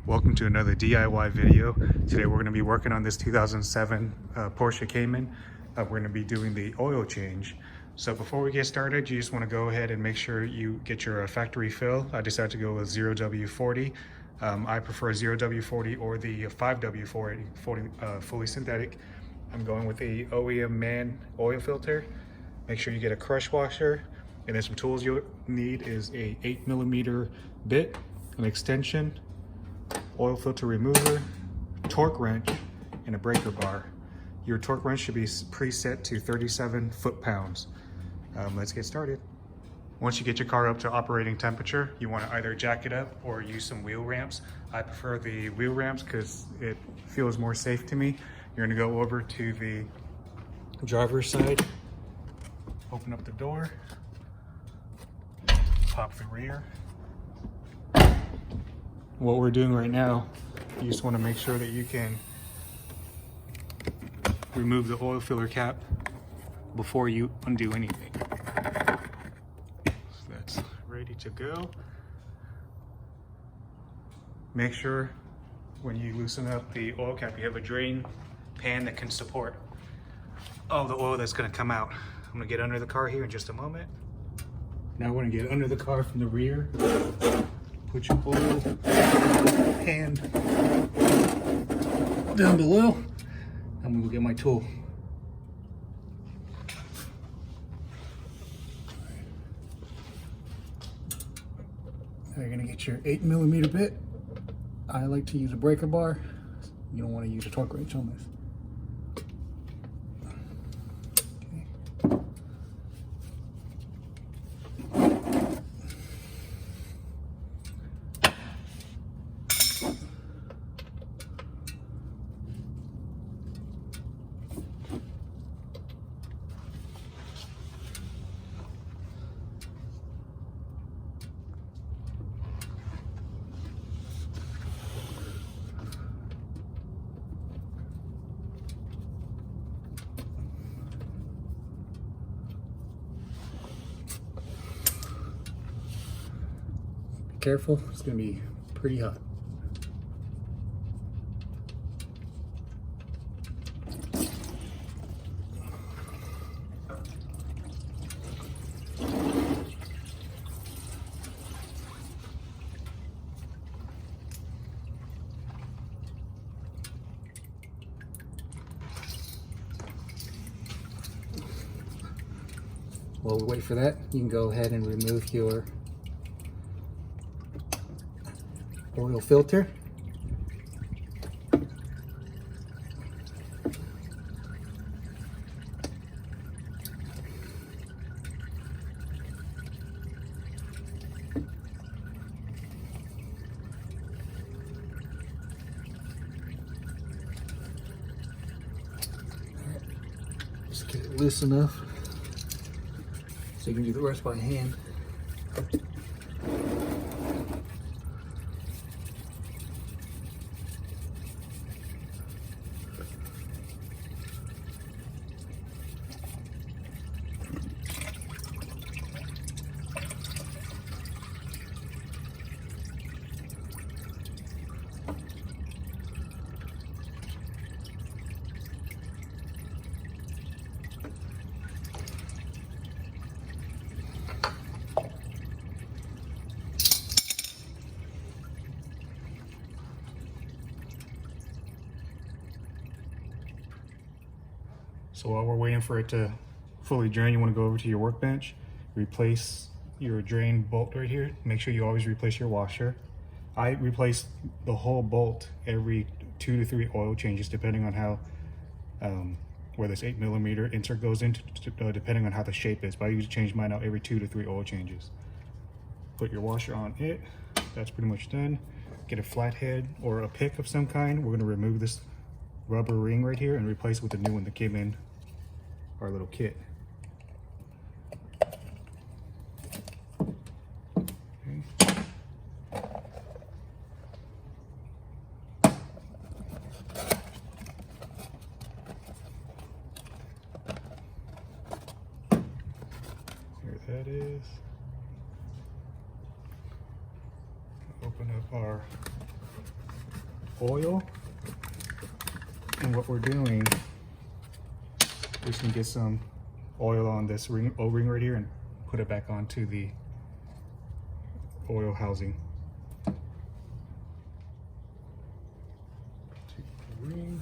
Welcome to another DIY video. Today we're going to be working on this 2007 Porsche Cayman. We're going to be doing the oil change. So before we get started, you just want to go ahead and make sure you get your factory fill. I decided to go with 0W40. I prefer 0W40 or the 5W40 fully synthetic. I'm going with the OEM man oil filter. Make sure you get a crush washer, and then some tools you'll need is a 8mm bit, an extension, oil filter remover, torque wrench, and a breaker bar. Your torque wrench should be preset to 37 foot-pounds. Let's get started. Once you get your car up to operating temperature, you want to either jack it up or use some wheel ramps. I prefer the wheel ramps because it feels more safe to me. You're going to go over to the driver's side, open up the door, pop the rear. What we're doing right now, you just want to make sure that you can remove the oil filler cap before you undo anything. So that's ready to go. Make sure when you loosen up the oil cap, you have a drain pan that can support all the oil that's going to come out. I'm going to get under the car here in just a moment. Now we're going to get under the car from the rear. Put your oil pan down below. I'm going to go get my tool. Now you're going to get your 8mm bit. I like to use a breaker bar. You don't want to use a torque wrench on this. Careful, it's going to be pretty hot. While we wait for that, you can go ahead and remove your oil filter. Just get it loose enough so you can do the rest by hand. So while we're waiting for it to fully drain, you want to go over to your workbench, replace your drain bolt right here. Make sure you always replace your washer. I replace the whole bolt every 2 to 3 oil changes, depending on how where this 8mm insert goes into, depending on how the shape is. But I usually change mine out every 2 to 3 oil changes. Put your washer on it. That's pretty much done. Get a flathead or a pick of some kind. We're going to remove this rubber ring right here and replace it with the new one that came in our little kit. Okay. There that is. Open up our oil. And what we're doing, we can get some oil on this O-ring right here and put it back onto the oil housing. Take the ring.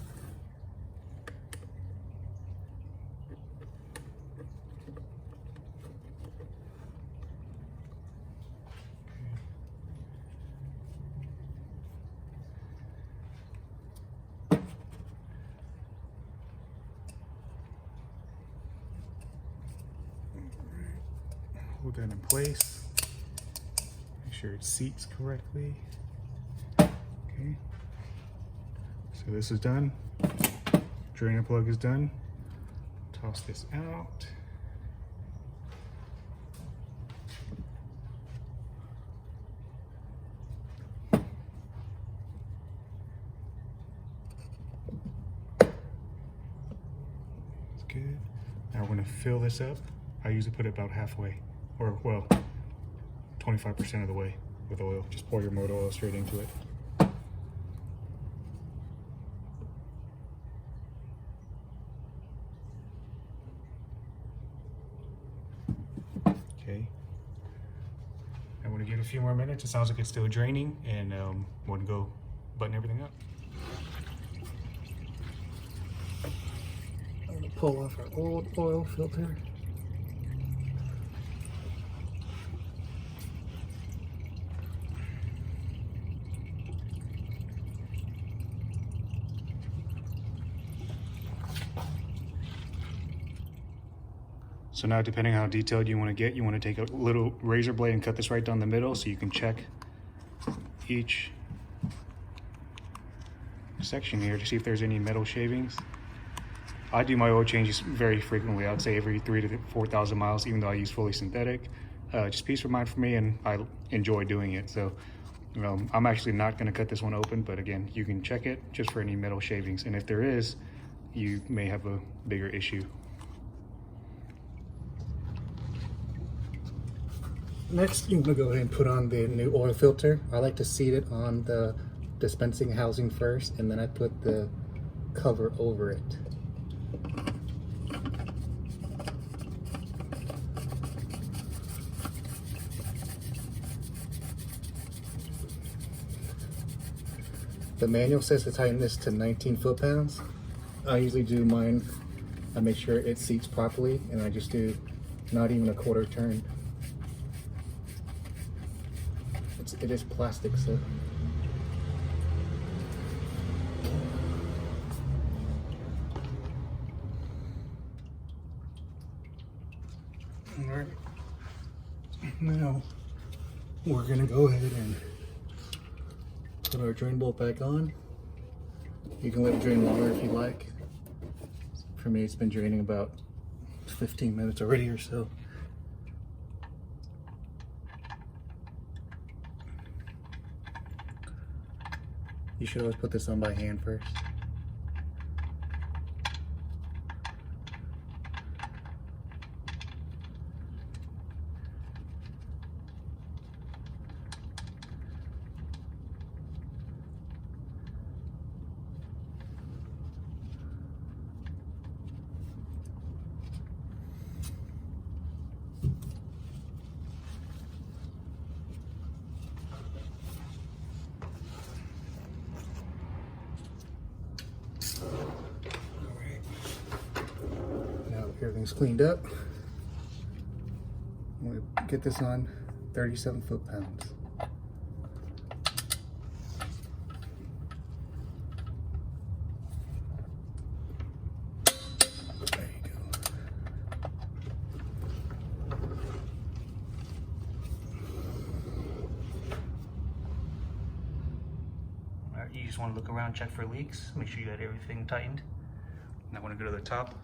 Hold that in place. Make sure it seats correctly. Okay. So this is done. Drainer plug is done. Toss this out. That's good. Now we're going to fill this up. I usually put it about halfway, or well, 25% of the way with oil. Just pour your motor oil straight into it. Okay. I'm gonna give it a few more minutes. It sounds like it's still draining, and we're gonna go button everything up. I'm gonna pull off our old oil filter. So now, depending on how detailed you want to get, you want to take a little razor blade and cut this right down the middle so you can check each section here to see if there's any metal shavings. I do my oil changes very frequently. I would say every 3,000 to 4,000 miles, even though I use fully synthetic. Just peace of mind for me, and I enjoy doing it. So I'm actually not going to cut this one open, but again, you can check it just for any metal shavings. And if there is, you may have a bigger issue. Next, you're gonna go ahead and put on the new oil filter. I like to seat it on the dispensing housing first, and then I put the cover over it. The manual says to tighten this to 19 foot-pounds. I usually do mine, I make sure it seats properly, and I just do not even a quarter turn. It is plastic, so. All right. Now we're gonna go ahead and put our drain bolt back on. You can let it drain longer if you like. For me, it's been draining about 15 minutes already or so. You should always put this on by hand first. Everything's cleaned up. I'm going to get this on 37 foot-pounds. There you go. All right, you just want to look around, check for leaks, make sure you got everything tightened. And I want to go to the top.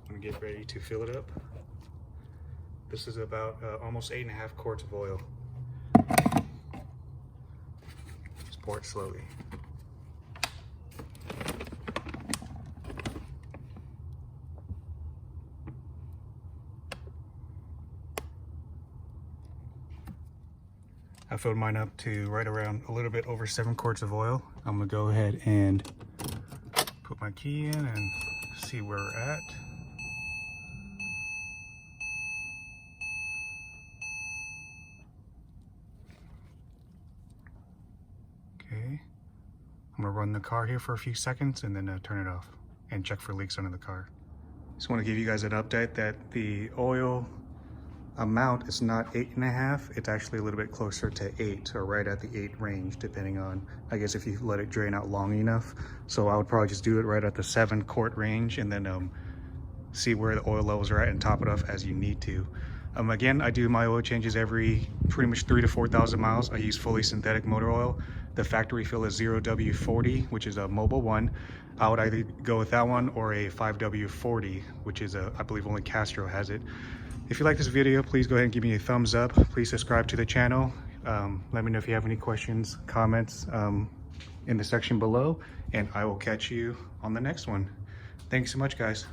I'm gonna get ready to fill it up. This is about almost 8.5 quarts of oil. Just pour it slowly. I filled mine up to right around a little bit over 7 quarts of oil. I'm gonna go ahead and put my key in and see where we're at. Okay, I'm gonna run the car here for a few seconds and then turn it off and check for leaks under the car. Just want to give you guys an update that the oil amount is not 8.5, it's actually a little bit closer to 8, or right at the 8 range, depending on, I guess, if you let it drain out long enough. So I would probably just do it right at the 7 quart range and then see where the oil levels are at and top it off as you need to. Again, I do my oil changes every pretty much 3,000 to 4,000 miles. I use fully synthetic motor oil. The factory fill is 0W40, which is a Mobil one. I would either go with that one or a 5W40, which is I believe only Castro has it. If you like this video, please go ahead and give me a thumbs up. Please subscribe to the channel. Let me know if you have any questions, comments in the section below, and I will catch you on the next one. Thanks so much, guys.